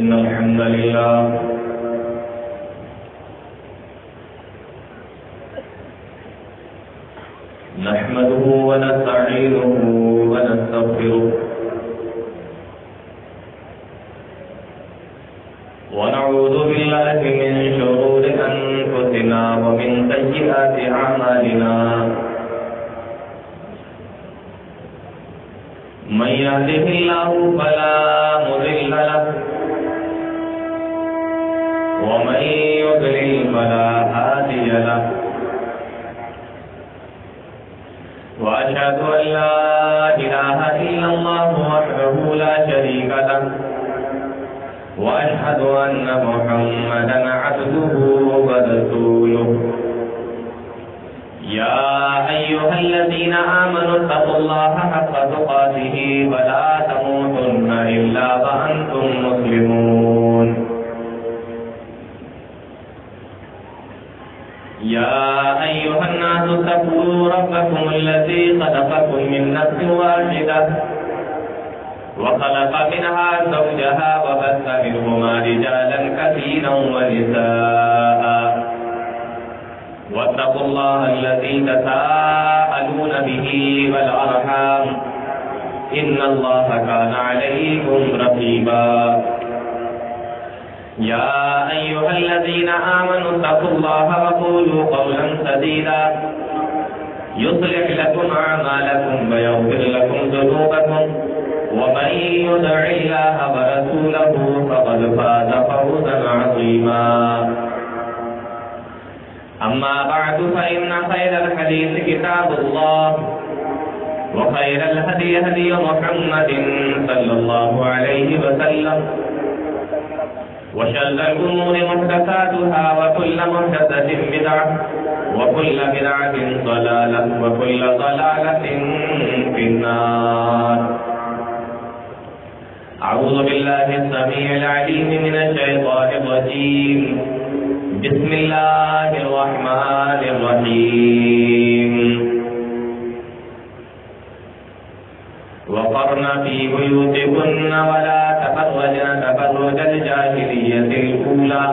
إن الحمد لله نحمده ونستعينه ونستغفره ونعوذ بالله من شرور أنفسنا ومن سيئات أعمالنا من يهده الله فلا مضل له ومن يضلل فلا هادي له وأشهد أن لا إله إلا الله وحده لا شريك له وأشهد أن محمدا عبده ورسوله يا أيها الذين آمنوا اتقوا الله حق تقاته ولا تموتن إلا وأنتم مسلمون يا أيها الناس اتقوا ربكم الذي خلقكم من نفس واحدة وخلق منها زوجها وبث منهما رجالا كثيرا ونساء واتقوا الله الذي تساءلون به والأرحام إن الله كان عليكم رقيبا يا أيها الذين آمنوا اتقوا الله وقولوا قولا سديدا يصلح لكم أعمالكم ويغفر لكم ذنوبكم ومن يطع الله ورسوله فقد فاز فوزا عظيما أما بعد فإن خير الحديث كتاب الله وخير الهدي هدي محمد صلى الله عليه وسلم وشر الأمور محدثاتها وكل محدثة بدعة وكل بدعة ضلالة وكل ضلالة في النار. أعوذ بالله السميع العليم من الشيطان الرجيم. بسم الله الرحمن الرحيم. وقرن في بيوتكن ولا تبرجن تبرج الجاهلية الأولى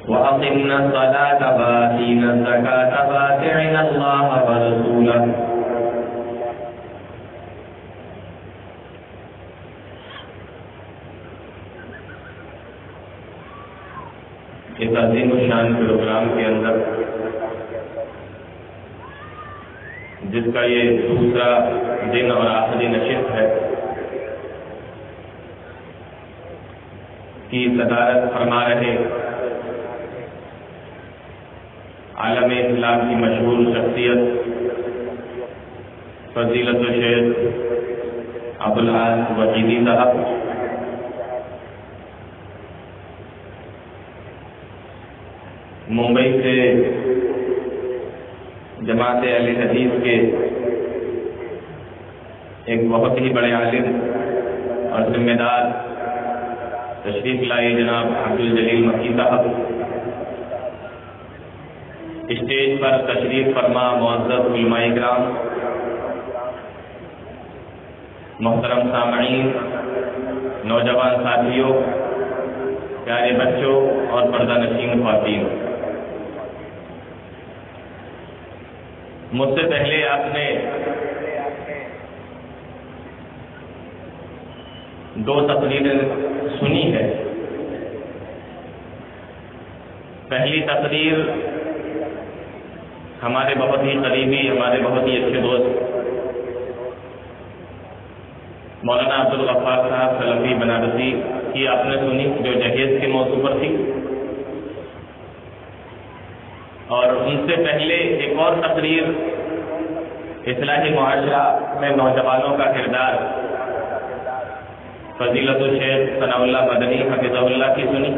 وأقمنا الصلاة وآتينا الزكاة وأطعنا الله ورسوله اس عظیم الشان پروگرام کے اندر جس کا یہ دوسرا دن اور آخری نشست ہے کی صدارت فرما رہے عالم اسلام کی مشہور شخصیت فضیلت الشیخ ابوالحسن وحیدی صاحب، ممبئی سے جماعت اہل حدیث کے ایک بہت ہی بڑے عالم اور ذمہ دار تشریف لائے جناب عبدالجلیل مکی صاحب، اسٹیج پر تشریف فرما معزز علماء کرام، محترم سامعین، نوجوان ساتھیوں، پیارے بچوں اور پردہ نشین خواتین، مجھ سے پہلے آپ نے دو تقریریں سنی ہے. پہلی تقریر ہمارے بہت ہی قریبی، ہمارے بہت ہی اچھے دوست مولانا عبدالغفار صاحب سلفی بنارسی کی آپ نے سنی، جو جہیز کے موضوع پر تھی. اور ان سے پہلے ایک اور تقریر اصلاح معاشرہ میں نوجوانوں کا کردار فضیلت الشیخ ثناء اللہ مدنی حفظہ اللہ کی سنی.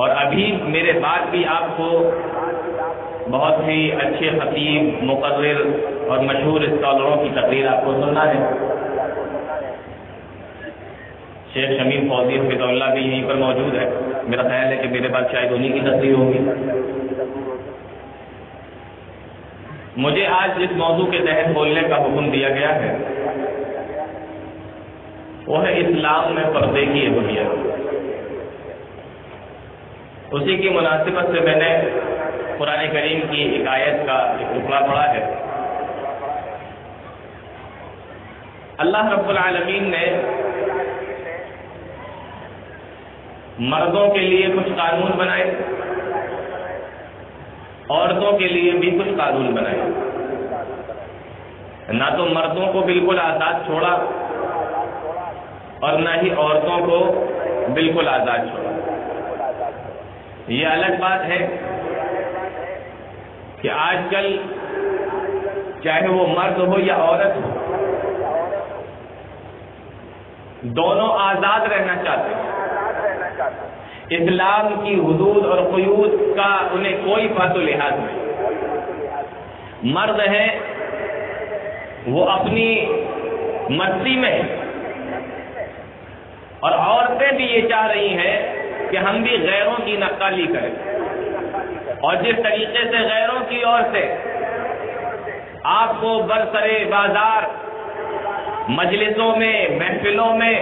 اور ابھی میرے بعد بھی آپ کو بہت ہی اچھے خطیب، مقرر اور مشہور اسکالروں کی تقریر آپ کو سننا ہے. شیخ شمیم فوزی حفظہ اللہ بھی یہیں پر موجود ہے. میرا خیال ہے کہ میرے بعد شاید انہی کی تقریر ہوگی. مجھے آج جس موضوع کے تحت بولنے کا حکم دیا گیا ہے وہ ہے اسلام میں پردے کی اہمیت۔ اسی کی مناسبت سے میں نے قرآن کریم کی ایک آیت کا ایک ٹکڑا پڑھا ہے۔ اللہ رب العالمین نے مردوں کے لیے کچھ قانون بنائے، عورتوں کے لیے بھی کچھ قانون بنائے۔ نہ تو مردوں کو بالکل آزاد چھوڑا اور نہ ہی عورتوں کو بالکل آزاد چھوڑا۔ یہ الگ بات ہے کہ آج کل چاہے وہ مرد ہو یا عورت ہو، دونوں آزاد رہنا چاہتے ہیں۔ اسلام کی حدود اور قیود کا انہیں کوئی بات و لحاظ نہیں۔ مرد ہیں وہ اپنی مستی میں، اور عورتیں بھی یہ چاہ رہی ہیں کہ ہم بھی غیروں کی نقالی کریں، اور جس طریقے سے غیروں کی اور سے آپ کو برسرے بازار، مجلسوں میں، محفلوں میں،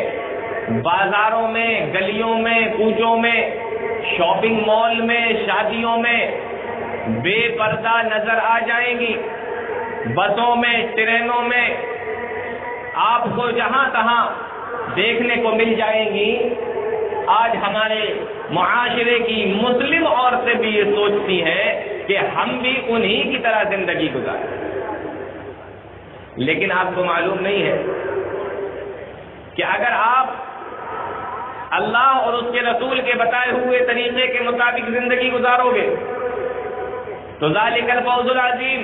بازاروں میں، گلیوں میں، کوچوں میں، شاپنگ مال میں، شادیوں میں بے پردہ نظر آ جائیں گی، بسوں میں، ٹرینوں میں آپ کو جہاں تہاں دیکھنے کو مل جائیں گی۔ آج ہمارے معاشرے کی مسلم عورتیں بھی یہ سوچتی ہیں کہ ہم بھی انہی کی طرح زندگی گزاریں، لیکن آپ کو معلوم نہیں ہے کہ اگر آپ اللہ اور اس کے رسول کے بتائے ہوئے طریقے کے مطابق زندگی گزارو گے تو ذالک الفوز العظیم،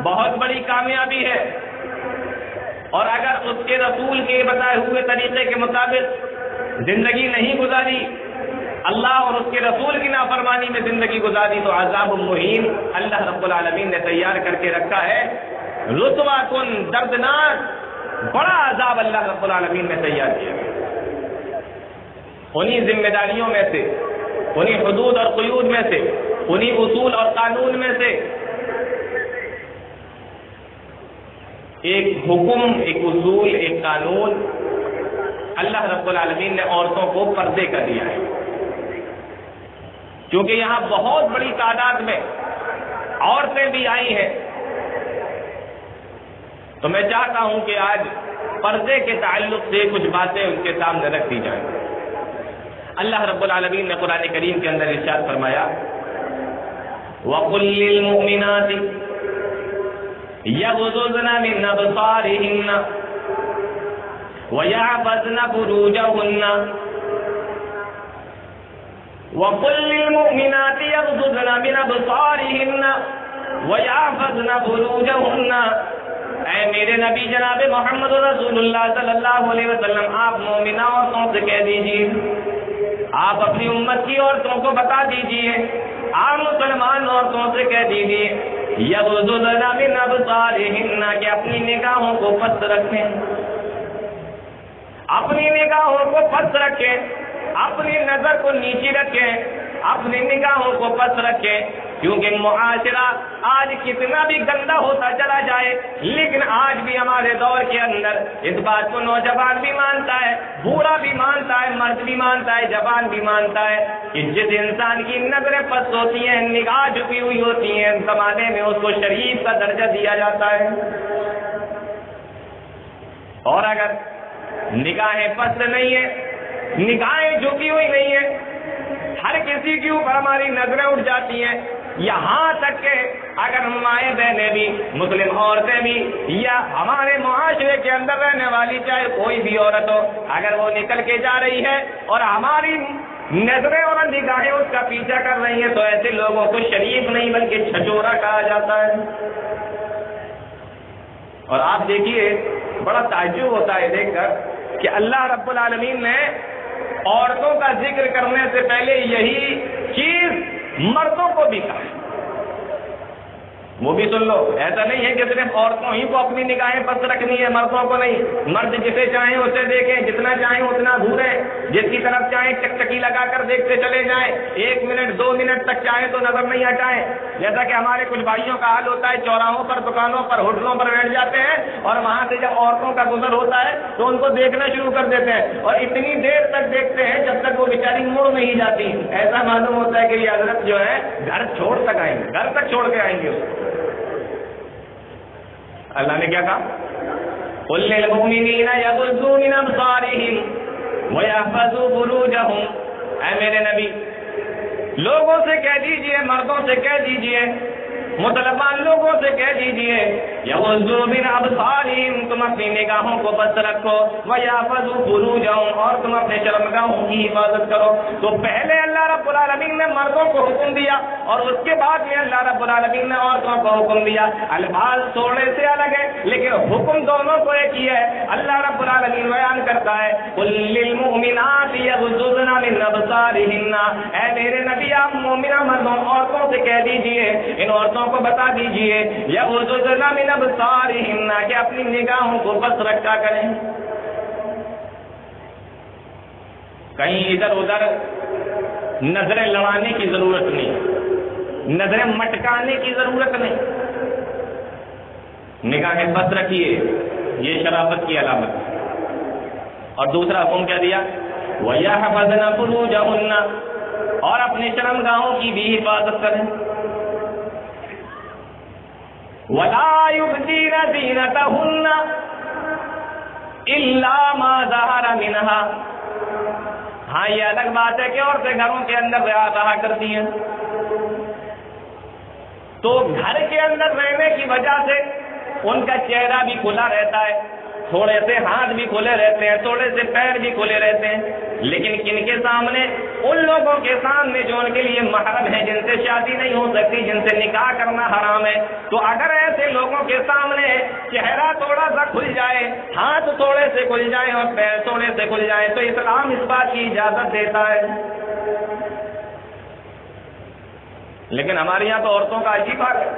بہت بڑی کامیابی ہے۔ اور اگر اس کے رسول کے بتائے ہوئے طریقے کے مطابق زندگی نہیں گزاری، اللہ اور اس کے رسول کی نافرمانی میں زندگی گزاری، تو عذاب مہین اللہ رب العالمین نے تیار کر کے رکھا ہے۔ رسوا کن، دردناک بڑا عذاب اللہ رب العالمین نے تیار کیا۔ انہی ذمہ داریوں میں سے، انہی حدود اور قیود میں سے، انہی اصول اور قانون میں سے ایک حکم، ایک اصول، ایک قانون اللہ رب العالمین نے عورتوں کو پردے کا دیا ہے۔ کیونکہ یہاں بہت بڑی تعداد میں عورتیں بھی آئی ہیں، تو میں چاہتا ہوں کہ آج پردے کے تعلق سے کچھ باتیں ان کے سامنے رکھ دی جائیں۔ اللہ رب العالمین نے قرآن کریم کے اندر ارشاد فرمایا، وَقُلْ لِلْمُؤْمِنَاتِ يَغْضُضْنَ مِنْ أَبْصَارِهِنَّ وَيَحْفَظْنَ فُرُوجَهُنَّ وَقُلْ لِلْمُؤْمِنَاتِ يَغْضُضْنَ مِنْ أَبْصَارِهِنَّ وَيَحْفَظْنَ فُرُوجَهُنَّ۔ اے میرے نبی جناب محمد رسول اللہ صلی اللہ علیہ وسلم، آپ مومنہ عورتوں سے کہہ دیجیے، آپ اپنی امت کی عورتوں کو بتا دیجیے، آپ مسلمان عورتوں سے کہہ دیجیے، یغضضن من ابصارہن، کہ اپنی نگاہوں کو پست رکھیں، اپنی نگاہوں کو پست رکھیں، اپنی نظر کو نیچی رکھیں، اپنی نگاہوں کو پست رکھیں۔ کیونکہ معاشرہ آج کتنا بھی گندا ہوتا چلا جائے، لیکن آج بھی ہمارے دور کے اندر اس بات کو نوجوان بھی مانتا ہے، بوڑھا بھی مانتا ہے، مرد بھی مانتا ہے، جوان بھی مانتا ہے کہ جس انسان کی نظریں پست ہوتی ہیں، نگاہ جھکی ہوئی ہوتی ہیں، زمانے میں اس کو شریف کا درجہ دیا جاتا ہے۔ اور اگر نگاہیں پست نہیں ہیں، نگاہیں جھکی ہوئی نہیں ہیں، ہر کسی کے اوپر ہماری نظریں اٹھ جاتی ہیں، یہاں تک کہ اگر مائیں بہنیں بھی، مسلم عورتیں بھی، یا ہمارے معاشرے کے اندر رہنے والی چاہے کوئی بھی عورت ہو، اگر وہ نکل کے جا رہی ہے اور ہماری نظریں اور نگاہیں اس کا پیچھا کر رہی ہیں، تو ایسے لوگوں کو شریف نہیں بلکہ چھچورا کہا جاتا ہے۔ اور آپ دیکھیے، بڑا تعجب ہوتا ہے دیکھ کر کہ اللہ رب العالمین نے عورتوں کا ذکر کرنے سے پہلے یہی چیز مردوں کو بھی کہا۔ وہ بھی سن لو. ایسا نہیں ہے کہ صرف عورتوں ہی کو اپنی نگاہیں پست رکھنی ہے، مردوں کو نہیں. مرد جسے چاہیں اسے دیکھیں، جتنا چاہیں اتنا گھوریں، جس کی طرف چاہیں چکچکی لگا کر دیکھتے چلے جائیں، 1 منٹ 2 منٹ تک چاہیں تو نظر نہیں ہٹائیں. جیسا کہ ہمارے کچھ بھائیوں کا حال ہوتا ہے، چوراہوں پر، دکانوں پر، ہوٹلوں پر بیٹھ جاتے ہیں اور وہاں سے جب عورتوں کا گزر ہوتا ہے تو ان کو دیکھنا شروع کر دیتے ہیں اور اتنی دیر تک دیکھتے ہیں جب تک وہ بیچاری مڑ نہیں جاتی. ایسا معلوم ہوتا ہے کہ یہ حضرت جو ہے گھر چھوڑ تک آئیں گے، گھر تک چھوڑ کے آئیں گے. اللہ نے کیا کہا؟ قُل لِّلْمُؤْمِنِينَ يَغُضُّوا مِنْ أَبْصَارِهِمْ وَيَحْفَظُوا فُرُوجَهُمْ. اے میرے نبی لوگوں سے کہہ دیجئے، مردوں سے کہہ دیجئے، مسلمان لوگوں سے کہہ دیجئے یغضوا من ابصارہم، تم اپنی نگاہوں کو بست رکھو، ویحفظوا فروجہم، اور تم اپنے شرمگاہوں کی حفاظت کرو. تو پہلے اللہ رب العالمین نے مردوں کو حکم دیا اور اس کے بعد میں اللہ رب العالمین نے عورتوں کو حکم دیا. الفاظ تھوڑے سے الگ ہے لیکن حکم دونوں کو ایک ہی ہے. اللہ رب العالمین بیان کرتا ہے قل للمؤمنات یغضضن من ابصارہن، اے میرے نبی آپ مومنہ مردوں عورتوں سے کہہ دیجئے، ان عورتوں کو بتا دیجئے یغضضن من ابصارہن کہ اپنی نگاہوں کو بس رکھا کریں. کہیں ادھر ادھر نظریں لڑانے کی ضرورت نہیں، نظریں مٹکانے کی ضرورت نہیں. نگاہیں بس رکھیے، یہ شرافت کی علامت ہے. اور دوسرا حکم کیا دیا؟ وَيَحْفَظْنَ فُرُوجَهُنَّ، اور اپنے شرمگاہوں کی بھی حفاظت کریں. وَلَا يُبْدِينَ زِينَتَهُنَّ إِلَّا مَا ظَهَرَ مِنْهَا. ہاں یہ الگ بات ہے کہ عورتیں گھروں کے اندر رہا کرتی ہیں تو گھر کے اندر رہنے کی وجہ سے ان کا چہرہ بھی کھلا رہتا ہے، تھوڑے سے ہاتھ بھی کھلے رہتے ہیں، تھوڑے سے پیر بھی کھلے رہتے ہیں. لیکن کن کے سامنے؟ ان لوگوں کے سامنے جو ان کے لیے محرم ہیں، جن سے شادی نہیں ہو سکتی، جن سے نکاح کرنا حرام ہے. تو اگر ایسے لوگوں کے سامنے چہرہ تھوڑا سا کھل جائے، ہاتھ تھوڑے سے کھل جائے اور پیر تھوڑے سے کھل جائے تو اسلام اس بات کی اجازت دیتا ہے. لیکن ہمارے یہاں تو عورتوں کا عجیب حال ہے،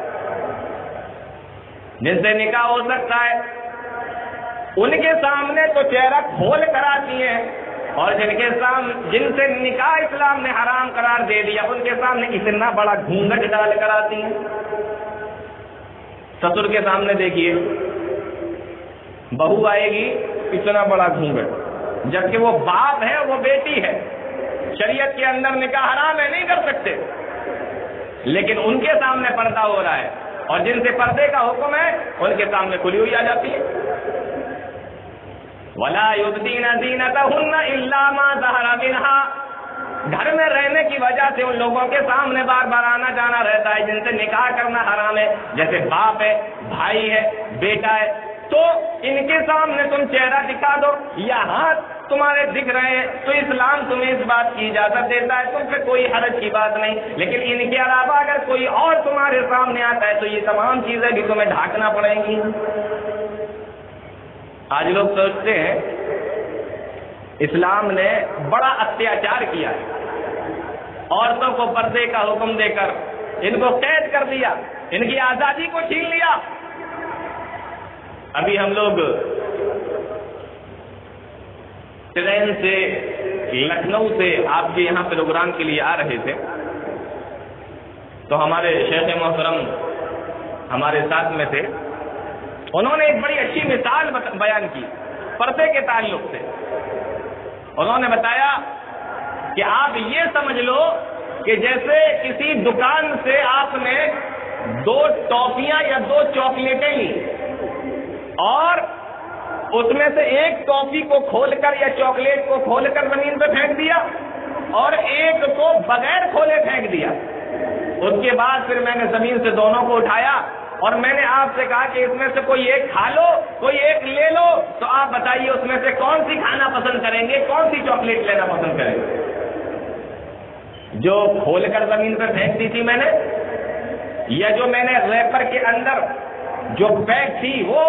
جن سے نکاح ہو سکتا ہے ان کے سامنے تو چہرہ کھول کر آتی ہیں، اور جن سے نکاح اسلام نے حرام قرار دے دیا ان کے سامنے اتنا بڑا گھونگھٹ ڈال کر آتی ہیں. سسر کے سامنے دیکھیے، بہو آئے گی اتنا بڑا گھونگھٹ، جبکہ وہ باپ ہے، وہ بیٹی ہے. شریعت کے اندر نکاح حرام ہے، نہیں کر سکتے، لیکن ان کے سامنے پردہ ہو رہا ہے، اور جن سے پردے کا حکم ہے ان کے سامنے کھلی ہوئی آ جاتی ہے. وَلَا يُبْدِينَ زِينَتَهُنَّ إِلَّا مَا ظَهَرَ مِنْهَا. گھر میں رہنے کی وجہ سے ان لوگوں کے سامنے بار بار آنا جانا رہتا ہے جن سے نکاح کرنا حرام ہے، جیسے باپ ہے، بھائی ہے، بیٹا ہے. تو ان کے سامنے تم چہرہ دکھا دو یا ہاتھ تمہارے دکھ رہے ہیں تو اسلام تمہیں اس بات کی اجازت دیتا ہے، تم پہ کوئی حرج کی بات نہیں. لیکن ان کے علاوہ اگر کوئی اور تمہارے سامنے آتا ہے تو یہ تمام چیزیں بھی تمہیں ڈھانکنا پڑیں گی. آج لوگ سوچتے ہیں اسلام نے بڑا اتیاچار کیا ہے، عورتوں کو پردے کا حکم دے کر ان کو قید کر دیا، ان کی آزادی کو چھین لیا. ابھی ہم لوگ ٹرین سے لکھنؤ سے آپ کے یہاں پروگرام کے لیے آ رہے تھے تو ہمارے شیخ محترم ہمارے ساتھ میں تھے. انہوں نے ایک بڑی اچھی مثال بیان کی پردے کے تعلق سے. انہوں نے بتایا کہ آپ یہ سمجھ لو کہ جیسے کسی دکان سے آپ نے 2 ٹافیاں یا 2 چاکلیٹیں لی اور اس میں سے ایک ٹافی کو کھول کر یا چاکلیٹ کو کھول کر زمین پہ پھینک دیا اور ایک کو بغیر کھولے پھینک دیا. اس کے بعد پھر میں نے زمین سے دونوں کو اٹھایا اور میں نے آپ سے کہا کہ اس میں سے کوئی ایک کھا لو، کوئی ایک لے لو، تو آپ بتائیے اس میں سے کون سی کھانا پسند کریں گے، کون سی چاکلیٹ لینا پسند کریں گے؟ جو کھول کر زمین پر پھینک دی تھی میں نے، یا جو میں نے ریپر کے اندر جو پیک تھی وہ؟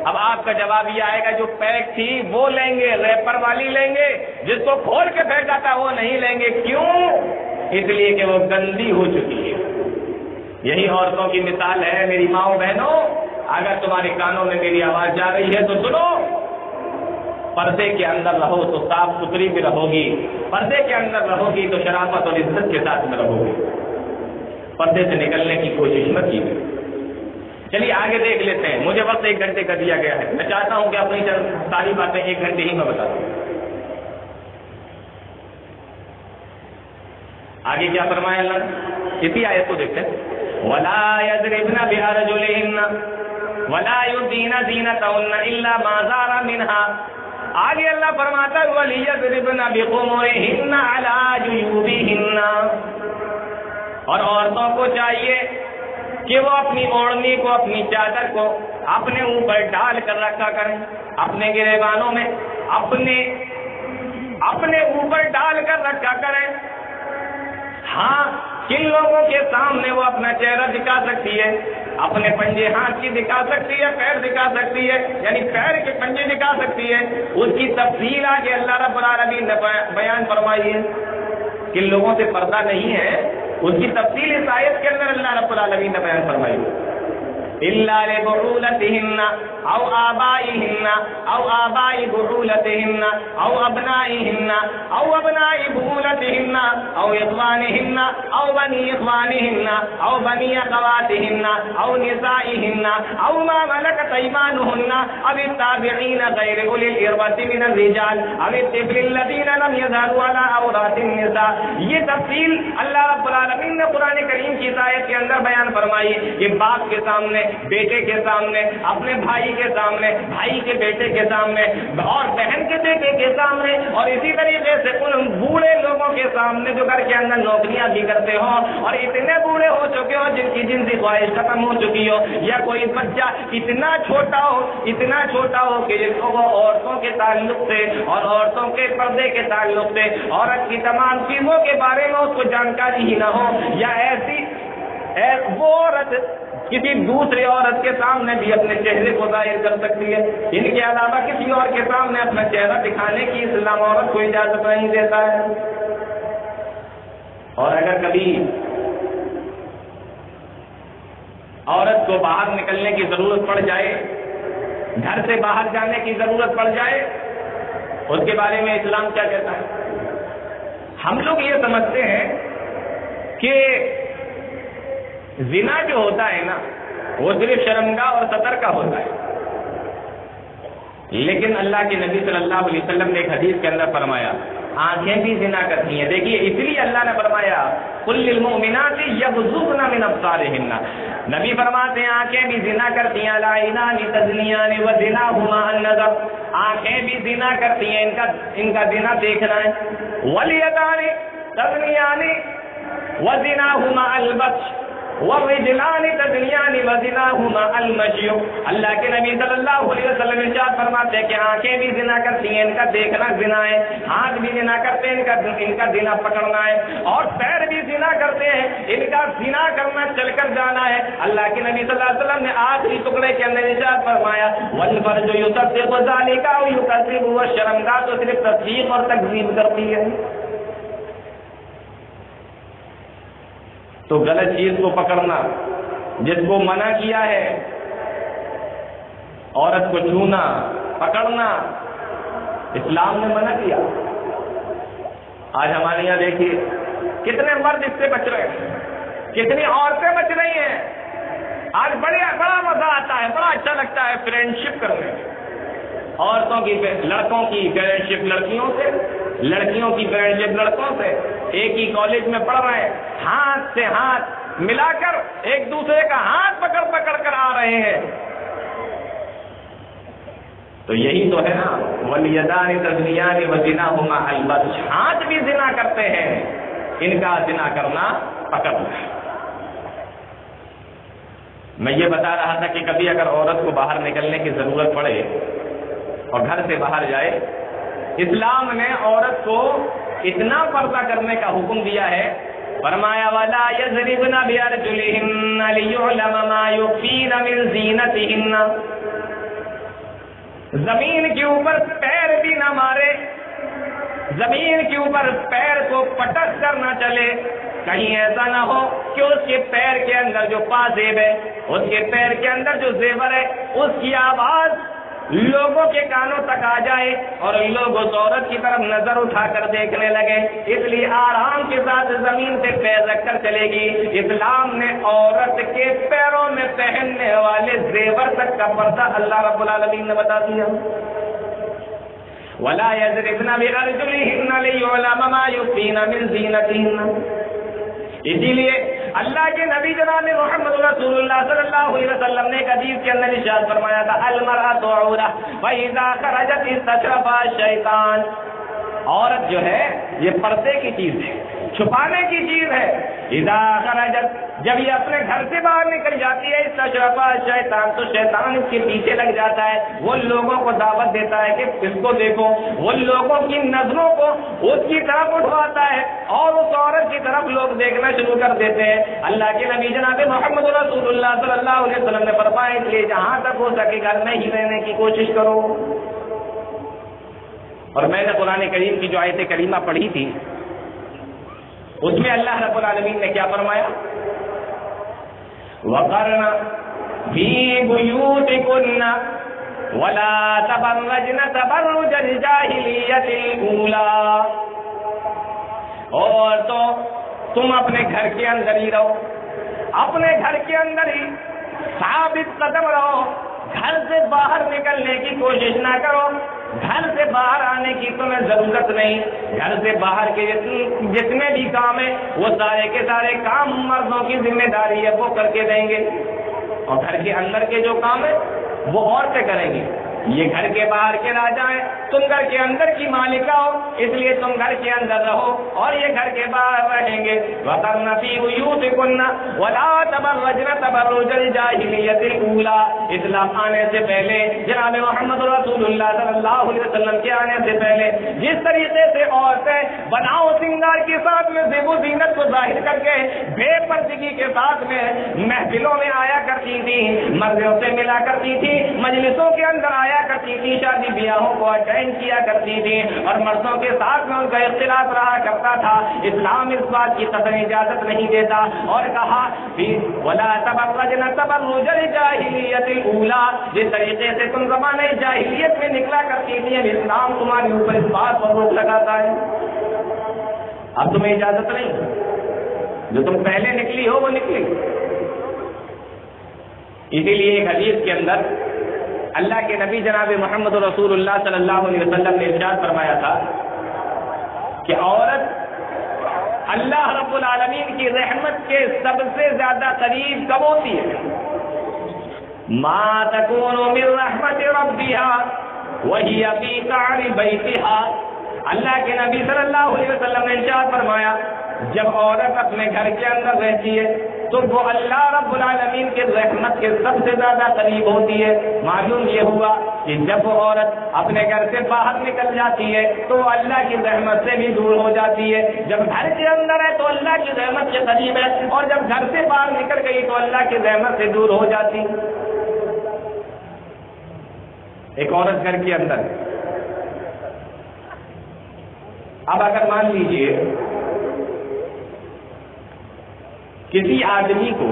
اب آپ کا جواب یہ آئے گا جو پیک تھی وہ لیں گے، ریپر والی لیں گے، جس کو کھول کے پھینکا تھا وہ نہیں لیں گے. کیوں؟ اس لیے کہ وہ گندی ہو چکی ہے. یہی عورتوں کی مثال ہے میری ماؤں بہنوں. اگر تمہارے کانوں میں میری آواز جا رہی ہے تو سنو. پردے کے اندر رہو تو صاف ستھری بھی رہو گی, پردے کے اندر رہو گی تو شرافت اور عزت کے ساتھ میں رہو گی. پردے سے نکلنے کی کوشش مت کیجیے. چلیے آگے دیکھ لیتے ہیں. مجھے وقت 1 گھنٹے کا دیا گیا ہے. میں چاہتا ہوں کہ اپنی ساری باتیں 1 گھنٹے ہی میں بتا دوں. آگے کیا فرمایا اللہ نے؟ اسی آیت کو دیکھتے ہیں. وَلَا يَضْرِبْنَ بِأَرْجُلِهِنَّ وَلَا يُبْدِينَ زِينَتَهُنَّ إِلَّا مَا ظَهَرَ مِنْهَا. آگے اللہ فرماتا ہے وَلِيَضْرِبْنَ بِخُمُرِهِنَّ عَلَى جُيُوبِهِنَّ. اور عورتوں کو چاہیے کہ وہ اپنی اوڑھنی کو, اپنی چادر کو اپنے اوپر ڈال کر رکھا کریں, اپنے گریبانوں میں اپنے اوپر ڈال کر رکھا کریں. ہاں, کن لوگوں کے سامنے وہ اپنا چہرہ دکھا سکتی ہے, اپنے پنجے ہاتھ کی دکھا سکتی ہے, پیر دکھا سکتی ہے, یعنی پیر کے پنجے دکھا سکتی ہے. اس کی تفصیل آگے اللہ رب العالمین نے بیان فرمائی ہے. کن لوگوں سے پردہ نہیں ہے اس کی تفصیل اس آیت کے اندر اللہ رب العالمین نے بیان فرمائی ہے. إلا لبعولتهن أو آبائهن أو آباء بعولتهن أو أبنائهن أو أبناء بعولتهن أو إخوانهن أو بني إخوانهن أو بني أخواتهن أو نسائهن أو ما ملكت أيمانهن أو التابعين غير أولي الإربة من الرجال أو الطفل الذين لم يظهروا على عورات النساء. یہ تفصیل اللہ رب العالمین نے قرآن کریم کی آیت کے اندر بیان فرمائی کہ باپ کے سامنے, بیٹے کے سامنے, اپنے بھائی کے سامنے, بھائی کے بیٹے کے سامنے, اور بہن کے بیٹے کے سامنے, اور اسی طریقے سے ان بوڑھے لوگوں کے سامنے جو گھر کے اندر نوکریاں بھی کرتے ہو اور اتنے بوڑھے ہو چکے ہو جن کی جنسی خواہش ختم ہو چکی ہو, یا کوئی بچہ اتنا چھوٹا ہو کہ جس کو وہ عورتوں کے تعلق سے اور عورتوں کے پردے کے تعلق سے عورت کی تمام چیزوں کے بارے میں اس کو جانکاری ہی نہ ہو, یا وہ عورت کسی دوسری عورت کے سامنے بھی اپنے چہرے کو ظاہر کر سکتی ہے. ان کے علاوہ کسی اور کے سامنے اپنا چہرہ دکھانے کی اسلام عورت کو اجازت نہیں دیتا ہے. اور اگر کبھی عورت کو باہر نکلنے کی ضرورت پڑ جائے, گھر سے باہر جانے کی ضرورت پڑ جائے, اس کے بارے میں اسلام کیا کہتا ہے؟ ہم لوگ یہ سمجھتے ہیں کہ زنا جو ہوتا ہے نا وہ صرف شرمگاہ اور سطر کا ہوتا ہے, لیکن اللہ کے نبی صلی اللہ علیہ وسلم نے ایک حدیث کے اندر فرمایا آنکھیں بھی زنا کرتی ہیں. دیکھیے اس لیے اللہ نے فرمایا قل للمؤمنات یغضضن من ابصارهن. نبی فرماتے ہیں آنکھیں بھی زنا کرتی ہیں, لا عینان تزنیان وزناهما النظر. آنکھیں بھی زنا کرتی ہیں, ان کا زنا دیکھنا ہے. والیدان تزنیان وزناهما البطش والرجلان تزنیان وزناهما المشي. اللہ کے نبی صلی اللہ علیہ وسلم ارشاد فرماتے ہیں کہ آنکھیں بھی زنا کرتی ہیں, ان کا دیکھنا زنا ہے. ہاتھ بھی زنا کرتے ہیں, ان کا زنا پکڑنا ہے. اور پیر بھی زنا کرتے ہیں, ان کا زنا کرنا چل کر جانا ہے. اللہ کے نبی صلی اللہ علیہ وسلم نے آخری ٹکڑے کے اندر ارشاد فرمایا والفرج یصدق ذلك او یکذب. والشرمگاہ تو صرف تصدیق اور تکذیب کرتی ہے. تو غلط چیز کو پکڑنا, جس کو منع کیا ہے, عورت کو چھونا, پکڑنا, اسلام نے منع کیا. آج ہمارے یہاں دیکھیے کتنے مرد اس سے بچ رہے ہیں, کتنی عورتیں بچ رہی ہیں. آج بڑا مزہ آتا ہے, بڑا اچھا لگتا ہے فرینڈشپ کرنے. عورتوں کی, لڑکوں کی فرینڈشپ لڑکیوں سے, لڑکیوں کی فرینڈشپ لڑکوں سے. ایک ہی کالج میں پڑھ رہے ہیں, ہاتھ سے ہاتھ ملا کر ایک دوسرے کا ہاتھ پکڑ کر آ رہے ہیں. تو یہی تو ہے نا والیدان تزنیان وزناهما البطش. ہاتھ بھی زنا کرتے ہیں, ان کا زنا کرنا پکڑنا. میں یہ بتا رہا تھا کہ کبھی اگر عورت کو باہر نکلنے کی ضرورت پڑے اور گھر سے باہر جائے, اسلام نے عورت کو اتنا پردہ کرنے کا حکم دیا ہے. فرمایا وَلَا يَضْرِبْنَ بِأَرْجُلِهِنَّ لِيُعْلَمَ مَا يُخْفِينَ مِنْ زِينَتِهِنَّ. زمین کے اوپر پیر بھی نہ مارے, زمین کے اوپر پیر کو پٹک کر نہ چلے, کہیں ایسا نہ ہو کہ اس کے پیر کے اندر جو پازیب ہے، اس کے پیر کے اندر جو زیور ہے، اس کی آواز لوگوں کے کانوں تک آ جائے اور لوگ اس عورت کی طرف نظر اٹھا کر دیکھنے لگے، اس لیے آرام کے ساتھ زمین پہ پیر رکھ کر چلے گی۔ اسلام نے عورت کے پیروں میں پہننے والے زیور تک کا پردہ اللہ رب العالمین نے بتا دیا۔ وَلَا يَضْرِبْنَ بِأَرْجُلِهِنَّ لِيُعْلَمَ مَا يُخْفِينَ مِنْ زِينَتِهِنَّ۔ اسی لیے اللہ کے نبی جناب محمد رسول اللہ صلی اللہ علیہ وسلم نے ایک حدیث کے اندر ارشاد فرمایا تھا، المرأة عورة وَإِذَا خَرَجَتْ اسْتَشْرَفَهَا الشَّيْطَانُ۔ عورت جو ہے یہ پردے کی چیز ہے، چھپانے کی چیز ہے۔ اذا خرجت، جب یہ اپنے گھر سے باہر نکل جاتی ہے، استشرفا شیطان، تو شیطان اس کے پیچھے لگ جاتا ہے، وہ لوگوں کو دعوت دیتا ہے کہ اس کو دیکھو، وہ لوگوں کی نظروں کو اس کی طرف اٹھواتا ہے اور اس عورت کی طرف لوگ دیکھنا شروع کر دیتے ہیں۔ اللہ کے نبی جناب محمد رسول اللہ صلی اللہ علیہ وسلم نے فرمایا، اس لیے جہاں تک ہو سکے گھر میں ہی رہنے کی کوشش کرو۔ اور میں نے قرآن کریم کی جو آیت کریمہ پڑھی تھی، اس میں اللہ رب العالمین نے کیا فرمایا؟ وَقَرْنَ فِي بُيُوتِكُنَّ وَلَا تَبَرَّجْنَ تَبَرُّجَ الْجَاهِلِيَّةِ الْأُولَىٰ۔ اور تو تم اپنے گھر کے اندر ہی رہو، اپنے گھر کے اندر ہی ثابت قدم رہو، گھر سے باہر نکلنے کی کوشش نہ کرو، گھر سے باہر آنے کی تمہیں ضرورت نہیں۔ گھر سے باہر کے جتنے بھی کام ہیں وہ سارے کے سارے کام مردوں کی ذمہ داری ہے، وہ کر کے دیں گے، اور گھر کے اندر کے جو کام ہیں وہ عورتیں کریں گی۔ یہ گھر کے باہر کے راجا ہیں، تم گھر کے اندر کی مالکہ ہو، اس لیے تم گھر کے اندر رہو اور یہ گھر کے باہر رہیں گے۔ وَقَرْنَ فِي بُيُوتِكُنَّ وَلَا تَبَرَّجْنَ تَبَرُّجَ الْجَاهِلِيَّةِ الْأُولَىٰ۔ اسلام آنے سے پہلے، جناب محمد رسول اللہ صلی اللہ علیہ وسلم کے آنے سے پہلے جس طریقے سے عورتیں بناؤ سنگار کے ساتھ میں زیب و زینت کو ظاہر کر کے بے پردگی کے ساتھ میں محفلوں میں آیا کرتی تھی، مردوں سے ملا کرتی تھی، مجلسوں کے اندر آیا کرتی تھی، شادی بیاہوں کو اٹینڈ کیا کرتی تھی اور مردوں کے ساتھ میں ان کا اختلاط رہا کرتا تھا، اسلام اس بات کی قطعی اجازت نہیں دیتا اور کہا وَلَا تَبَرَّجْنَ تَبَرُّجَ الْجَاهِلِيَّةِ الْأُولَىٰ۔ جس طریقے سے تم زمانے جاہلیت میں نکلا کرتی تھی، اب اسلام تمہارے اوپر اس بات پر روک لگاتا ہے، اب تمہیں اجازت نہیں، جو تم پہلے نکلی ہو وہ نکلی۔ اسی لیے ایک حدیث کے اندر اللہ کے نبی جناب محمد رسول اللہ صلی اللہ علیہ وسلم نے ارشاد فرمایا تھا کہ عورت اللہ رب العالمین کی رحمت کے سب سے زیادہ قریب کب ہوتی ہے؟ ما تکون من رحمت ربها وهي في قعر بیتها۔ اللہ کے نبی صلی اللہ علیہ وسلم نے ارشاد فرمایا، جب عورت اپنے گھر کے اندر رہتی ہے تو وہ اللہ رب العالمین کے رحمت کے سب سے زیادہ قریب ہوتی ہے۔ معلوم یہ ہوا کہ جب وہ عورت اپنے گھر سے باہر نکل جاتی ہے تو وہ اللہ کی رحمت سے بھی دور ہو جاتی ہے، جب گھر کے اندر ہے تو اللہ کی رحمت کے قریب ہے، اور جب گھر سے باہر نکل گئی تو اللہ کی رحمت سے دور ہو جاتی۔ ایک عورت گھر کے اندر، اب اگر مان لیجئے کسی آدمی کو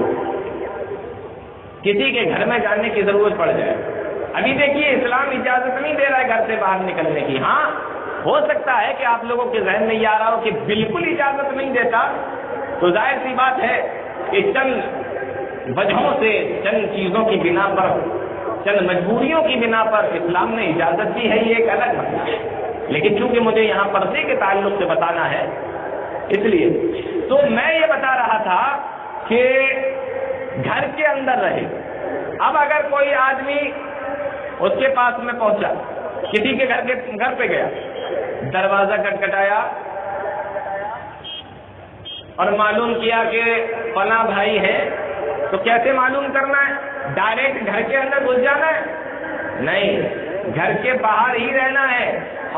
کسی کے گھر میں جانے کی ضرورت پڑ جائے، ابھی دیکھیے اسلام اجازت نہیں دے رہا ہے گھر سے باہر نکلنے کی، ہاں ہو سکتا ہے کہ آپ لوگوں کے ذہن میں یہ آ رہا ہو کہ بالکل اجازت نہیں دیتا، تو ظاہر سی بات ہے کہ چند وجہوں سے، چند چیزوں کی بنا پر، چند مجبوریوں کی بنا پر اسلام نے اجازت دی ہے، یہ ایک الگ مسئلہ ہے، لیکن چونکہ مجھے یہاں پردے کے تعلق سے بتانا ہے اس لیے تو میں یہ بتا رہا تھا کہ گھر کے اندر رہے۔ اب اگر کوئی آدمی اس کے پاس میں پہنچا، کسی کے گھر پہ گیا، دروازہ کھٹکھٹایا اور معلوم کیا کہ فلاں بھائی ہے، تو کیسے معلوم کرنا ہے؟ ڈائریکٹ گھر کے اندر گھس جانا ہے؟ نہیں، گھر کے باہر ہی رہنا ہے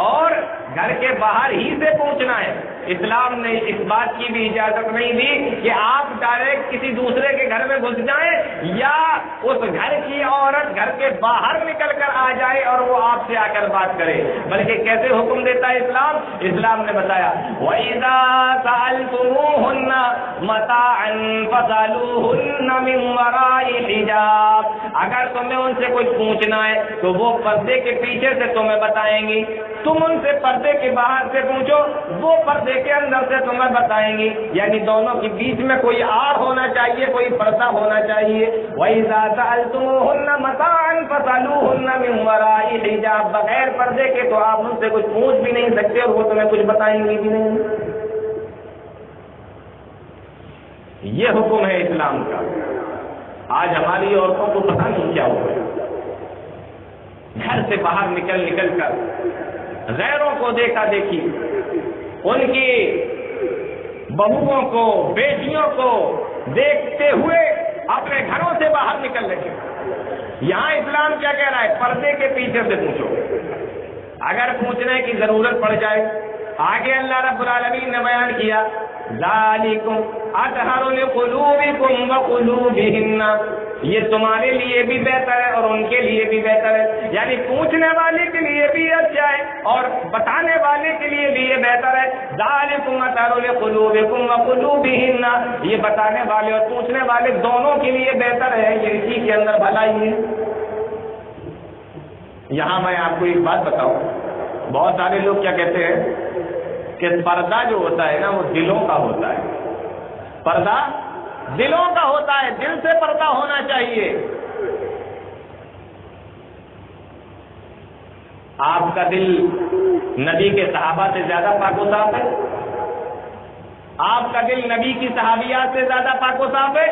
اور گھر کے باہر ہی سے پہنچنا ہے۔ اسلام نے اس بات کی بھی اجازت نہیں دی کہ آپ ڈائریکٹ کسی دوسرے کے گھر میں گھس جائیں یا اس گھر کی عورت گھر کے باہر نکل کر آ جائے اور وہ آپ سے آ کر بات کرے، بلکہ کیسے حکم دیتا ہے اسلام؟ اسلام نے بتایا وَإِذَا سَأَلْتُمُوهُنَّ مَتَاعًا فَاسْأَلُوهُنَّ مِنْ وَرَاءِ حِجَابٍ، اگر تمہیں ان سے کچھ پوچھنا ہے تو وہ پردے کے پیچھے سے تمہیں بتائیں گی، تم ان سے پردے کے باہر سے پوچھو، وہ پردے کے اندر سے تمہیں بتائیں گی، یعنی دونوں کے بیچ میں کوئی آڑ ہونا چاہیے، کوئی پردہ ہونا چاہیے۔ وَإِذَا سَأَلْتُمُوهُنَّ مَتَاعًا فَاسْأَلُوهُنَّ مِنْ وَرَاءِ حِجَابٍ، بغیر پردے کے تو آپ ان سے کچھ پوچھ بھی نہیں سکتے اور وہ تمہیں کچھ بتائیں گے بھی نہیں۔ یہ حکم ہے اسلام کا۔ آج ہماری عورتوں کو پتہ نہیں کیا ہوا، گھر سے باہر نکل کر غیروں کو دیکھا دیکھی، ان کی بہوؤں کو، بیٹیوں کو دیکھتے ہوئے اپنے گھروں سے باہر نکل رہے۔ یہاں اسلام کیا کہہ رہا ہے؟ پردے کے پیچھے سے پوچھو، اگر پوچھنے کی ضرورت پڑ جائے۔ آگے اللہ رب العالمین نے بیان کیا ذالکم اطہر لقلوبکم وقلوبہن، یہ تمہارے لیے بھی بہتر ہے اور ان کے لیے بھی بہتر ہے، یعنی پوچھنے والے کے لیے بھی اچھا ہے اور بتانے والے کے لیے بھی یہ بہتر ہے۔ ذالکم اطہر لقلوبکم وقلوبہن، یہ بتانے والے اور پوچھنے والے دونوں کے لیے بہتر ہے، یہ اسی کے اندر بھلائی ہے۔ یہاں میں آپ کو ایک بات بتاؤں، بہت سارے لوگ کیا کہتے ہیں کہ پردہ جو ہوتا ہے نا وہ دلوں کا ہوتا ہے، پردہ دلوں کا ہوتا ہے، دل سے پردہ ہونا چاہیے۔ آپ کا دل نبی کے صحابہ سے زیادہ پاک و صاف ہے؟ آپ کا دل نبی کی صحابیات سے زیادہ پاک و صاف ہے؟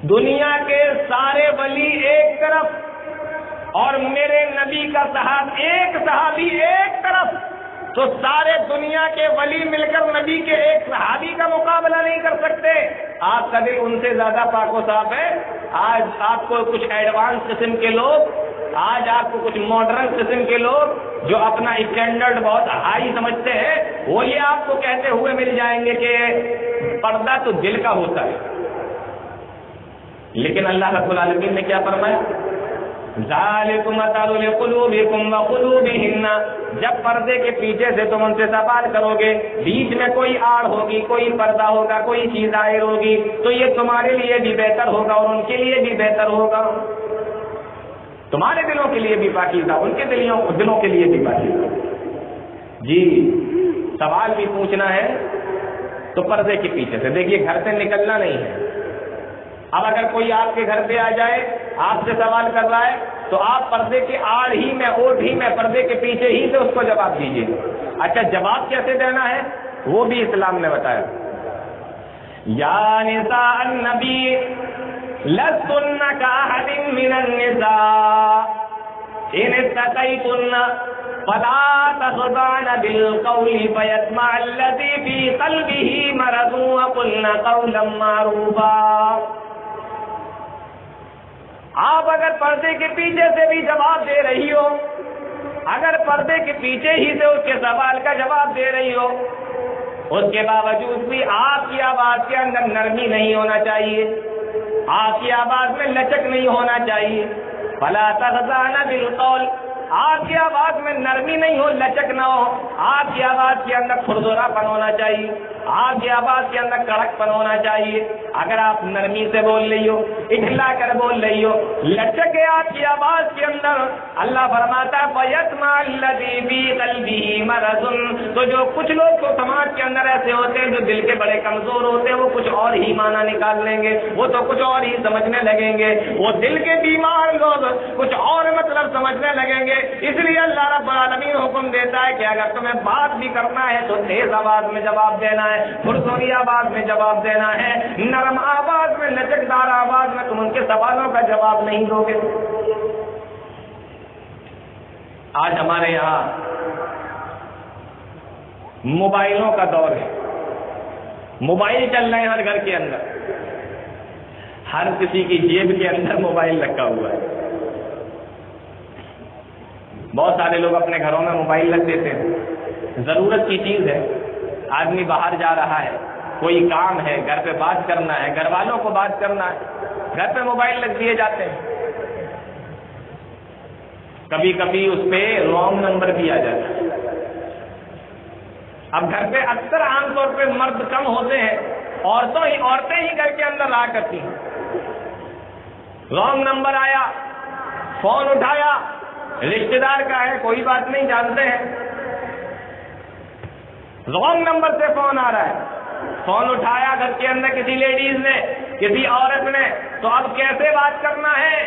دنیا کے سارے ولی ایک طرف اور میرے نبی کا ایک صحابی ایک طرف، تو سارے دنیا کے ولی مل کر نبی کے ایک صحابی کا مقابلہ نہیں کر سکتے۔ آپ کا دل ان سے زیادہ پاک و صاف ہے۔ آج آپ کو کچھ ایڈوانس قسم کے لوگ، آج آپ کو کچھ ماڈرن قسم کے لوگ جو اپنا اسٹینڈرڈ بہت ہائی سمجھتے ہیں، وہ یہ آپ کو کہتے ہوئے مل جائیں گے کہ پردہ تو دل کا ہوتا ہے، لیکن اللہ رب العالمین نے کیا فرمایا؟ ذالکم اطہر لقلوبکم وقلوبہن، جب پردے کے پیچھے سے تم ان سے سوال کرو گے، بیچ میں کوئی آڑ ہوگی، کوئی پردہ ہوگا، کوئی چیز ظاہر ہوگی، تو یہ تمہارے لیے بھی بہتر ہوگا اور ان کے لیے بھی بہتر ہوگا۔ تمہارے دلوں کے لیے بھی پاکیزہ، ان کے دلوں کے لیے بھی پاکیزہ۔ جی سوال بھی پوچھنا ہے تو پردے کے پیچھے سے، دیکھیے گھر سے نکلنا نہیں ہے۔ اب اگر کوئی آپ کے گھر پہ آ جائے، آپ سے سوال کر رہا ہے، تو آپ پردے کے آڑ ہی میں، اوٹ ہی میں، پردے کے پیچھے ہی سے اس کو جواب دیجیے۔ اچھا جواب کیسے دینا ہے وہ بھی اسلام نے بتایا۔ یا نساء النبی لستن کاحد من النساء ان اتقیتن فلا تخضعن بالقول فیطمع الذی فی قلبہ مرض وقلن قولا معروفا۔ آپ اگر پردے کے پیچھے سے بھی جواب دے رہی ہو، اگر پردے کے پیچھے ہی سے اس کے سوال کا جواب دے رہی ہو، اس کے باوجود بھی آپ کی آواز کے اندر نرمی نہیں ہونا چاہیے، آپ کی آواز میں لچک نہیں ہونا چاہیے۔ فلا تخضعن بالقول، آپ کی آواز میں نرمی نہیں ہو، لچک نہ ہو، آپ کی آواز کے اندر کھرزورا پن ہونا چاہیے، آپ کی آواز کے اندر کڑک پن ہونا چاہیے۔ اگر آپ نرمی سے بول رہی ہو، اٹھلا کر بول رہی ہو، لچک ہے آپ کی آواز کے اندر، اللہ فرماتا ہے فَيَطْمَعَ الَّذِي فِي قَلْبِهِ مَرَضٌ، تو جو کچھ لوگ تو سماج کے اندر ایسے ہوتے ہیں جو دل کے بڑے کمزور ہوتے ہیں، وہ کچھ اور ہی معنی نکال لیں گے، وہ تو کچھ اور ہی سمجھنے لگیں گے، وہ دل کے بیمار لوگ کچھ اور مطلب سمجھنے لگیں گے۔ اس لیے اللہ رب العالمین حکم دیتا ہے کہ اگر تمہیں بات بھی کرنا ہے تو تیز آواز میں جواب دینا ہے، پرسونی آواز میں جواب دینا ہے، نرم آواز میں، لچکدار آواز میں تم ان کے سوالوں کا جواب نہیں دو گے۔ آج ہمارے یہاں موبائلوں کا دور ہے، موبائل چل رہے ہیں ہر گھر کے اندر، ہر کسی کی جیب کے اندر موبائل رکھا ہوا ہے۔ بہت سارے لوگ اپنے گھروں میں موبائل رکھ دیتے ہیں، ضرورت کی چیز ہے، آدمی باہر جا رہا ہے، کوئی کام ہے، گھر پہ بات کرنا ہے، گھر والوں کو بات کرنا ہے، گھر پہ موبائل رکھ دیے جاتے ہیں، کبھی کبھی اس پہ رانگ نمبر بھی آ جاتا ہے۔ اب گھر پہ اکثر عام طور پہ مرد کم ہوتے ہیں، عورتیں ہی گھر کے اندر رہا کرتی ہیں۔ رانگ نمبر آیا، فون اٹھایا، رشتے دار کا ہے، کوئی بات نہیں، جانتے ہیں، رانگ نمبر سے فون آ رہا ہے، فون اٹھایا گھر کے اندر کسی لیڈیز نے، کسی عورت نے، تو اب کیسے بات کرنا ہے؟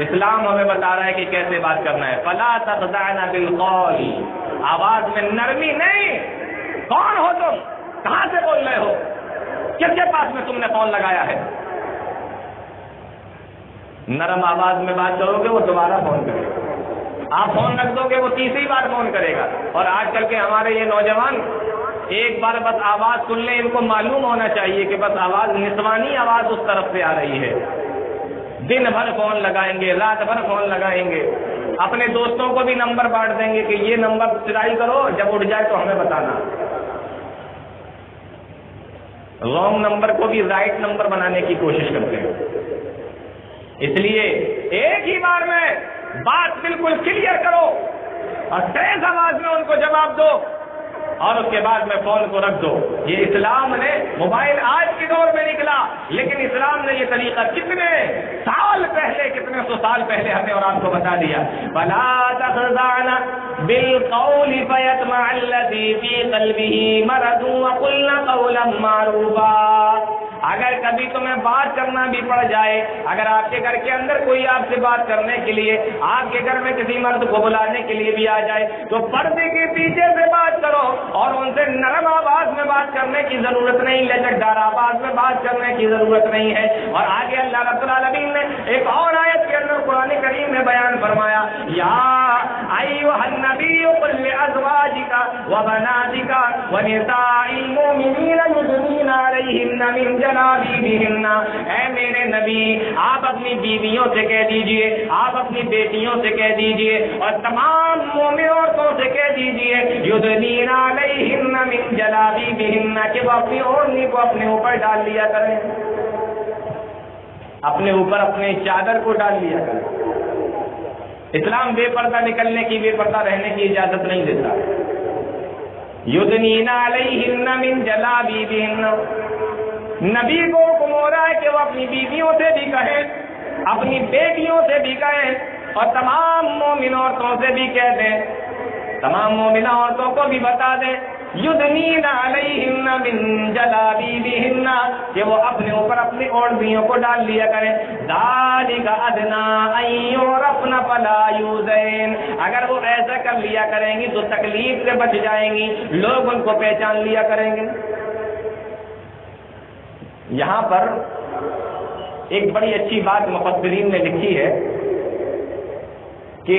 اسلام ہمیں بتا رہا ہے کہ کیسے بات کرنا ہے۔ فلا تخضعن بالقول، آواز میں نرمی نہیں۔ کون ہو تم؟ کہاں سے بول رہے ہو؟ کس کے پاس میں تم نے فون لگایا ہے؟ نرم آواز میں بات کرو گے وہ دوبارہ فون کرے گا، آپ فون رکھ دو گے وہ تیسری بار فون کرے گا۔ اور آج کل کے ہمارے یہ نوجوان ایک بار بس آواز سن لیں، ان کو معلوم ہونا چاہیے کہ بس آواز نسوانی آواز اس طرف سے آ رہی ہے، دن بھر فون لگائیں گے، رات بھر فون لگائیں گے، اپنے دوستوں کو بھی نمبر بانٹ دیں گے کہ یہ نمبر ٹرائی کرو، جب اٹھ جائے تو ہمیں بتانا۔ رانگ نمبر کو بھی رائٹ نمبر بنانے کی کوشش کرتے ہیں۔ اس لیے ایک ہی بار میں بات بالکل کلیئر کرو اور تیز آواز میں ان کو جواب دو، اور اس کے بعد میں فون کو رکھ دو۔ یہ اسلام نے، موبائل آج کے دور میں نکلا، لیکن اسلام نے یہ طریقہ کتنے سال پہلے، کتنے سو سال پہلے ہمیں اور آپ کو بتا دیا۔ فلا تخضعن بالقول فيطمع الذي في قلبه مرض وقلن قولا معروفا۔ اگر کبھی تمہیں بات کرنا بھی پڑ جائے، اگر آپ کے گھر کے اندر کوئی آپ سے بات کرنے کے لیے، آپ کے گھر میں کسی مرد کو بلانے کے لیے بھی آ جائے، تو پردے کے پیچھے سے بات کرو، اور ان سے نرم آواز میں بات کرنے کی ضرورت نہیں، لچکدار آواز میں بات کرنے کی ضرورت نہیں ہے۔ اور آگے اللہ رب العالمین نے ایک اور آیت کے اندر قرآن کریم میں بیان فرمایا، یا ایھا النبی قل لازواجک وبناتک ونساء المؤمنین یدنین علیہن من جلابیبہن، اے میرے نبی آپ اپنی بیویوں سے کہہ دیجئے، آپ اپنی بیٹیوں سے کہہ دیجئے، اور تمام مومن عورتوں سے کہہ دیجئے، یدنین علیہن من جلابیبہن، کہ وہ اپنی اوڑھنی کو اپنے اوپر ڈال لیا کریں، اپنے اوپر اپنے چادر کو ڈال لیا کریں۔ اسلام بے پردہ نکلنے کی، بے پردہ رہنے کی اجازت نہیں دیتا۔ یدنین علیہن من جلابیبہن، نبی کو حکم ہو رہا ہے کہ وہ اپنی بیویوں سے بھی کہیں، اپنی بیٹیوں سے بھی کہیں، اور تمام مومن عورتوں سے بھی کہہ دیں، تمام مومنہ عورتوں کو بھی بتا دیں، یدنین علیہن من جلابیبہن، کہ وہ اپنے اوپر اپنی اوڑھنیوں کو ڈال لیا کریں۔ ذالک ادنیٰ ان یعرفن فلا یؤذین، اگر وہ ایسا کر لیا کریں گی تو تکلیف سے بچ جائیں گی، لوگ ان کو پہچان لیا کریں گے۔ یہاں پر ایک بڑی اچھی بات مفسرین نے لکھی ہے کہ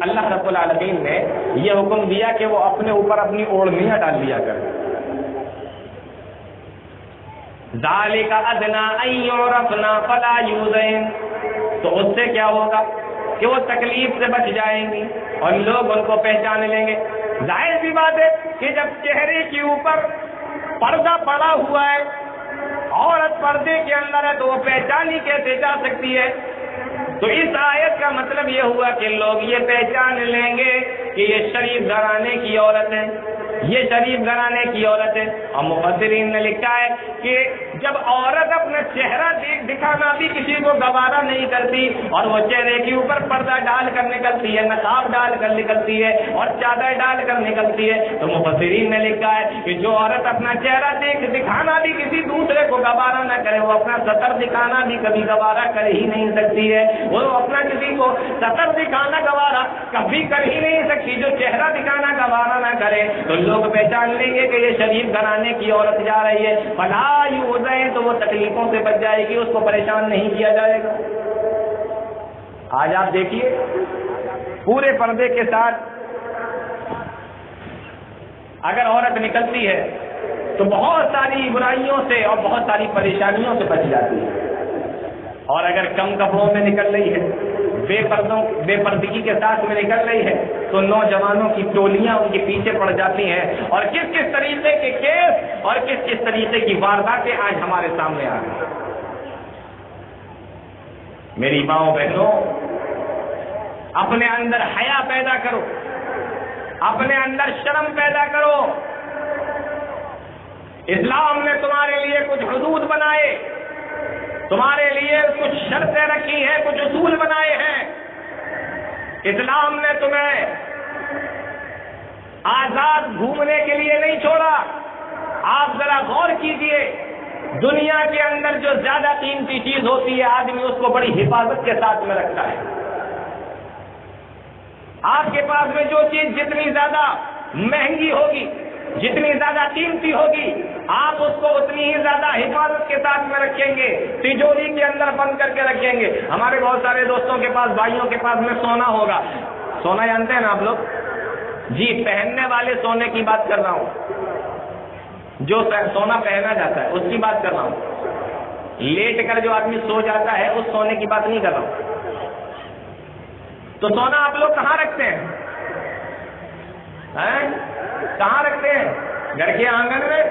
اللہ رب العالمین نے یہ حکم دیا کہ وہ اپنے اوپر اپنی اوڑھنیاں ڈال لیا کریں۔ ذالک ادنیٰ ان یعرفن فلا یؤذین، تو اس سے کیا ہوگا کہ وہ تکلیف سے بچ جائیں گی اور لوگ ان کو پہچان لیں گے۔ ظاہر سی بات ہے کہ جب چہرے کے اوپر پردہ پڑا ہوا ہے، عورت پردے کے اندر ہے، تو وہ پہچانی کیسے جا سکتی ہے؟ تو اس آیت کا مطلب یہ ہوا کہ لوگ یہ پہچان لیں گے کہ یہ شریف گھرانے کی عورت ہے، یہ شریف گھرانے کی عورت ہے۔ اور مفسرین نے لکھا ہے کہ جب عورت اپنا چہرہ دکھانا بھی کسی کو گوارا نہیں کرتی، اور وہ چہرے کے اوپر پردہ ڈال کر نکلتی ہے، نقاب ڈال کر نکلتی ہے، اور چادر ڈال کر نکلتی ہے، تو مفسرین نے لکھا ہے کہ جو عورت اپنا چہرہ دکھانا بھی کسی دوسرے کو گوارا نہ کرے، وہ اپنا سطر دکھانا بھی کبھی گوارا کر ہی نہیں سکتی ہے، وہ اپنا کسی کو سطر دکھانا گوارا کبھی کر ہی نہیں سکتی۔ جو چہرہ دکھانا گوارا نہ کرے تو لوگ پہچان لیں گے کہ یہ شریف گھرانے کی عورت جا رہی ہے، فلا یؤذین، تو وہ تکلیفوں سے بچ جائے گی، اس کو پریشان نہیں کیا جائے گا۔ آج آپ دیکھیے پورے پردے کے ساتھ اگر عورت نکلتی ہے تو بہت ساری برائیوں سے اور بہت ساری پریشانیوں سے بچ جاتی ہے، اور اگر کم کپڑوں میں نکل رہی ہے، بے پردگی کے ساتھ میں نکل رہی ہے تو نوجوانوں کی ٹولیاں ان کے پیچھے پڑ جاتی ہیں، اور کس کس طریقے کے کیس اور کس کس طریقے کی وارداتیں آج ہمارے سامنے آ رہی ہیں۔ میری ماؤں بہنوں، اپنے اندر حیا پیدا کرو، اپنے اندر شرم پیدا کرو۔ اسلام نے تمہارے لیے کچھ حدود بنائے، تمہارے لیے کچھ شرطیں رکھی ہیں، کچھ اصول بنائے ہیں۔ اسلام نے تمہیں آزاد گھومنے کے لیے نہیں چھوڑا۔ آپ ذرا غور کیجئے، دنیا کے اندر جو زیادہ قیمتی چیز ہوتی ہے آدمی اس کو بڑی حفاظت کے ساتھ میں رکھتا ہے۔ آپ کے پاس میں جو چیز جتنی زیادہ مہنگی ہوگی، جتنی زیادہ قیمتی ہوگی، آپ اس کو اتنی ہی زیادہ حفاظت کے ساتھ میں رکھیں گے، تجوری کے اندر بند کر کے رکھیں گے۔ ہمارے بہت سارے دوستوں کے پاس، بھائیوں کے پاس میں سونا ہوگا۔ سونا جانتے ہیں نا آپ لوگ؟ جی، پہننے والے سونے کی بات کر رہا ہوں، جو سونا پہنا جاتا ہے اس کی بات کر رہا ہوں۔ لیٹ کر جو آدمی سو جاتا ہے اس سونے کی بات نہیں کر رہا ہوں۔ تو سونا آپ لوگ کہاں رکھتے ہیں؟ کہاں رکھتے ہیں؟ گھر کے آنگن میں؟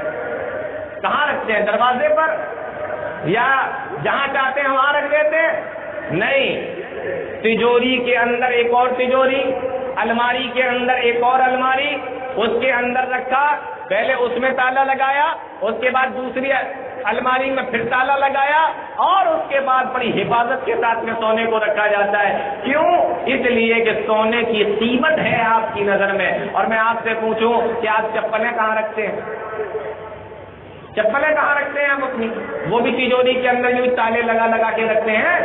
کہاں رکھتے ہیں؟ دروازے پر یا جہاں چاہتے ہیں وہاں رکھ دیتے ہیں؟ نہیں، تجوری کے اندر ایک اور تجوری، الماری کے اندر ایک اور الماری، اس کے اندر رکھا، پہلے اس میں تالا لگایا، اس کے بعد دوسری الماری میں پھر تالا لگایا، اور اس کے بعد بڑی حفاظت کے ساتھ میں سونے کو رکھا جاتا ہے۔ کیوں؟ اس لیے کہ سونے کی قیمت ہے آپ کی نظر میں۔ اور میں آپ سے پوچھوں کہ آپ چپلیں کہاں رکھتے ہیں؟ چپلیں کہاں رکھتے ہیں آپ اپنی؟ وہ بھی تجوری کے اندر یوں تالے لگا لگا کے رکھتے ہیں؟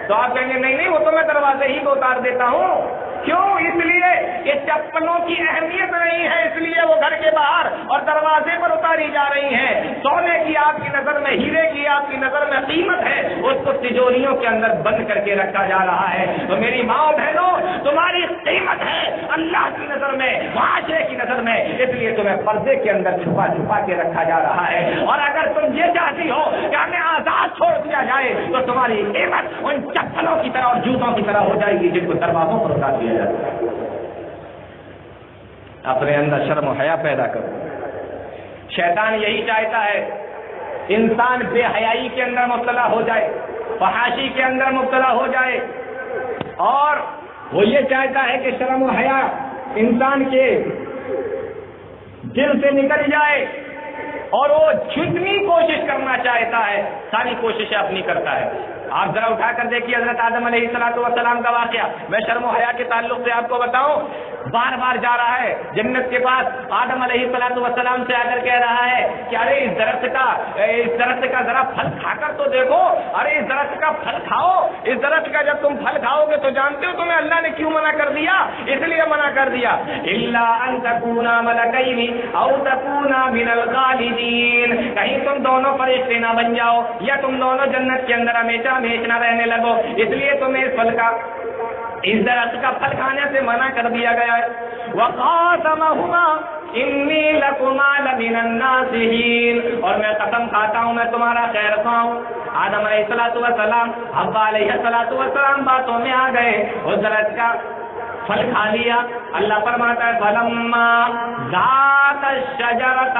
تو آپ کہیں گے نہیں وہ تو میں دروازے ہی کو اتار دیتا ہوں۔ کیوں؟ اس لیے کہ چپلوں کی اہمیت نہیں ہے، اس لیے وہ گھر کے باہر اور دروازے پر اتاری جا رہی ہیں۔ سونے کی آپ کی نظر میں، ہیرے کی آپ کی نظر میں قیمت ہے، اس کو تجوریوں کے اندر بند کر کے رکھا جا رہا ہے۔ تو میری ماں بہنوں، تمہاری قیمت ہے اللہ کی نظر میں، معاشرے کی نظر میں، اس لیے تمہیں پردے کے اندر چھپا چھپا کے رکھا جا رہا ہے۔ اور اگر تم یہ چاہتی ہو کہ ہمیں آزاد چھوڑ دیا جائے تو تمہاری قیمت ان چپلوں کی طرح اور جوتوں کی طرح ہو جائے گی جن کو دروازوں پر اتار دیا جاتا ہے۔ اپنے اندر شرم و حیا پیدا کرو۔ شیطان یہی چاہتا ہے انسان بے حیائی کے اندر مبتلا ہو جائے، فحاشی کے اندر مبتلا ہو جائے، اور وہ یہ چاہتا ہے کہ شرم و حیا انسان کے دل سے نکل جائے، اور وہ جتنی کوشش کرنا چاہتا ہے ساری کوششیں اپنی کرتا ہے۔ آپ ذرا اٹھا کر دیکھیے حضرت آدم علیہ السلام کا واقعہ۔ میں شرم و حیا کے تعلق سے آپ کو بتاؤں، بار بار جا رہا ہے جنت کے پاس، آدم علیہ السلام سے آ کر کہہ رہا ہے کہ ارے اس درخت کا ذرا پھل کھا کر تو دیکھو، ارے اس درخت کا پھل کھاؤ، اس درخت کا جب تم پھل کھاؤ گے تو جانتے ہو تمہیں اللہ نے کیوں منع کر دیا؟ اس لیے منع کر دیا الا ان تکونا ملکین او تکونا من الخالدین، کہیں تم دونوں فرشتے نہ بن جاؤ یا تم دونوں جنت کے اندر ہمیشہ نہ رہنے لگو، اس لیے تمہیں اس درخت کا پھل کھانے سے منع کر دیا گیا ہے۔ وقاسمہما انی لکما لمن الناصحین، اور میں قسم کھاتا ہوں میں تمہارا خیر خواہ ہوں۔ آدم علیہ السلام، حوا علیہ السلام باتوں میں آ گئے، اس درخت کا پھل کھا لیا۔ اللہ فرماتا ہے فلما ذاق الشجرۃ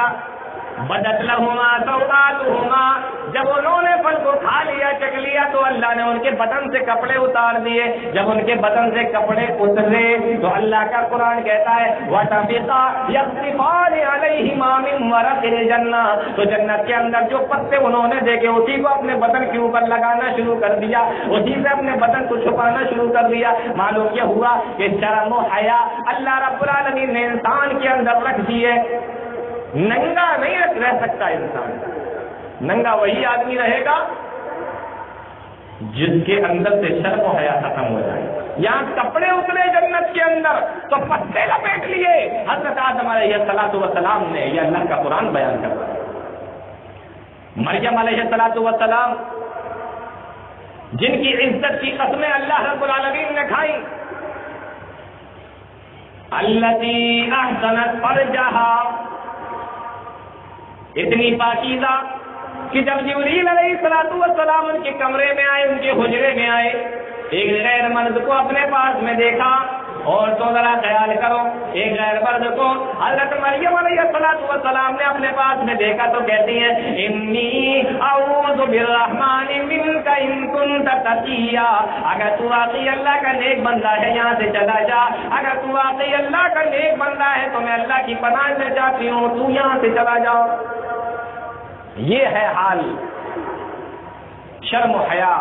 بدت لہما سوآتہما، جب انہوں نے پھل کو کھا لیا، چکھ لیا، تو اللہ نے ان کے بدن سے کپڑے اتار دیے۔ جب ان کے بدن سے کپڑے اترے تو اللہ کا قرآن کہتا ہے وَتَفِقَا يَخْصِفَانِ عَلَيْهِمَا مِن وَرَقِ الْجَنَّةِ، تو جنت کے اندر جو پتے انہوں نے دیکھے اسی کو اپنے بدن کے اوپر لگانا شروع کر دیا، اسی سے اپنے بدن کو چھپانا شروع کر دیا۔ معلوم یہ ہوا کہ شرم و حیا اللہ رب العالمین نے انسان کے اندر رکھ دیے۔ ننگا نہیں رہ سکتا انسان، ننگا وہی آدمی رہے گا جس کے اندر سے شرم و حیا ختم ہو جائے۔ یہاں کپڑے اترے جنت کے اندر تو پتے لپیٹ لیے حضرت آدم علیہ السلام نے، یہ اللہ کا قرآن بیان کر رہا ہے۔ مریم علیہ السلام جن کی عزت کی قسمیں اللہ رب العالمین نے کھائی، التی احسنت فرجہا، اتنی پاکیزہ کہ جب جبریل علیہ السلام ان کے کمرے میں آئے، ان کے حجرے میں آئے، ایک غیر مرد کو اپنے پاس میں دیکھا، اور تو ذرا خیال کرو ایک غیر مرد کو حضرت مریم علیہ السلام نے اپنے پاس میں دیکھا تو کہتی ہیں انی اعوذ بالرحمن منک ان کنت تقیا، اگر تو واقعی اللہ کا نیک بندہ ہے یہاں سے چلا جا، اگر تو واقعی اللہ کا نیک بندہ ہے تو میں اللہ کی پناہ میں چاہتی ہوں تو یہاں سے چلا جاؤ۔ یہ ہے حال شرم و حیا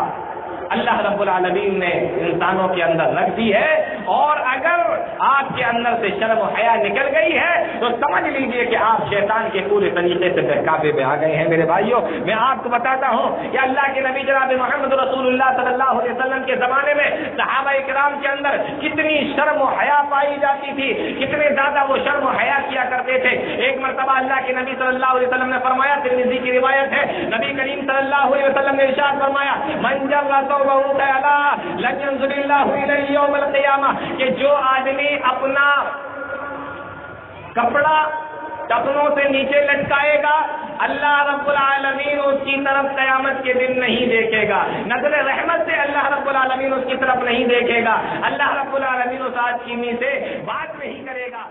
اللہ رب العالمین نے انسانوں کے اندر رکھ دی ہے، اور اگر آپ کے اندر سے شرم و حیا نکل گئی ہے تو سمجھ لیجئے کہ آپ شیطان کے پورے طریقے سے بہکاوے میں آ گئے ہیں۔ میرے بھائیوں، میں آپ کو بتاتا ہوں کہ اللہ کے نبی جناب محمد رسول اللہ صلی اللہ علیہ وسلم کے زمانے میں صحابہ کرام کے اندر کتنی شرم و حیا پائی جاتی تھی، کتنے زیادہ وہ شرم و حیا کیا کرتے تھے۔ ایک مرتبہ اللہ کے نبی صلی اللہ علیہ وسلم نے فرمایا، ترمذی کی روایت ہے، نبی کریم صلی اللہ علیہ وسلم نے ارشاد فرمایا من جر لن ينظر اللہ الیہ یوم القیامہ، کہ جو آدمی اپنا کپڑا ٹخنوں سے نیچے لٹکائے گا اللہ رب العالمین اس کی طرف قیامت کے دن نہیں دیکھے گا، نظر رحمت سے اللہ رب العالمین اس کی طرف نہیں دیکھے گا، اللہ رب العالمین اس آدمی سے بات نہیں کرے گا۔